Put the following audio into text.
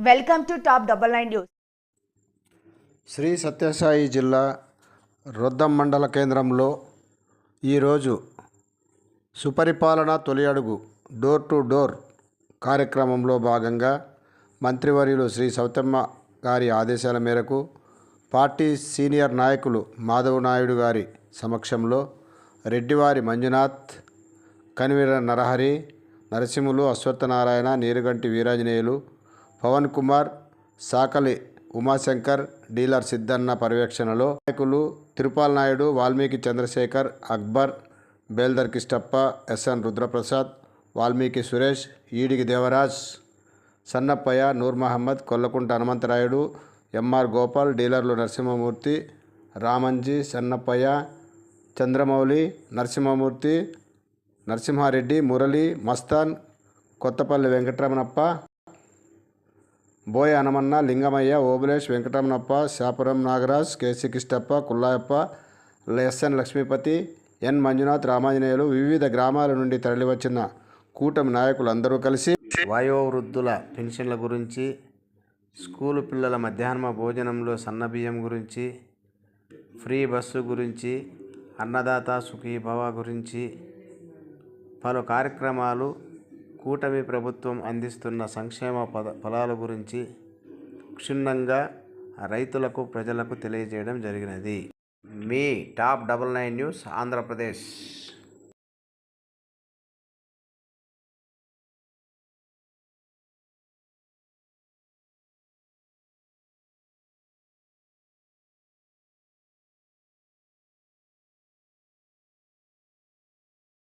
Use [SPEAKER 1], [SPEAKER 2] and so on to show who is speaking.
[SPEAKER 1] Welcome to top double nine news.
[SPEAKER 2] Shri Sathya Sai జిల్లా రొద్దం మండల కేంద్రంలో ఈరోజు సుపరిపాలన తొలి అడుగు డోర్ టు డోర్ కార్యక్రమంలో భాగంగా మంత్రివర్యులు శ్రీ సౌతమ్మ గారి ఆదేశాల మేరకు పార్టీ సీనియర్ నాయకులు మాధవ్ నాయుడు గారి సమక్షంలో రెడ్డివారి మంజునాథ్, కన్వీనర్ నరహరి, నరసింహులు, అశ్వత్థనారాయణ, నీరుగంటి వీరాంజనేయులు, పవన్ కుమార్, సాకలి ఉమాశంకర్, డీలర్ సిద్ధన్న పర్యవేక్షణలో నాయకులు తిరుపాల్ నాయుడు, వాల్మీకి చంద్రశేఖర్, అక్బర్, బేల్దర్ కిష్టప్ప, ఎస్ఎన్ రుద్రప్రసాద్, వాల్మీకి సురేష్, ఈడిగి దేవరాజ్, సన్నప్పయ్య, నూర్ మహమ్మద్, కొల్లకుంట హనుమంతరాయుడు, ఎంఆర్ గోపాల్, డీలర్లు నరసింహమూర్తి, రామంజీ, సన్నప్పయ్య, చంద్రమౌళి, నరసింహమూర్తి, నరసింహారెడ్డి, మురళి, మస్తాన్, కొత్తపల్లి వెంకటరమణప్ప, బోయ హనుమన్న, లింగమయ్య, ఓబులేష్, వెంకటరమణప్ప, శాపురం నాగరాజ్, కేసీ కిష్టప్ప, కుల్లాయప్ప, ఎస్ఎన్ లక్ష్మీపతి, ఎన్ మంజునాథ్, రామాంజనేయులు, వివిధ గ్రామాల నుండి తరలివచ్చిన కూటమి నాయకులు అందరూ కలిసి వయోవృద్ధుల పెన్షన్ల గురించి, స్కూలు పిల్లల మధ్యాహ్న భోజనంలో సన్నబియ్యం గురించి, ఫ్రీ బస్సు గురించి, అన్నదాత సుఖీభవ గురించి పలు కార్యక్రమాలు, కూటమి ప్రభుత్వం అందిస్తున్న సంక్షేమ ఫలాల గురించి క్షుణ్ణంగా రైతులకు, ప్రజలకు తెలియజేయడం జరిగినది. మీ టాప్ 99 న్యూస్ ఆంధ్రప్రదేశ్.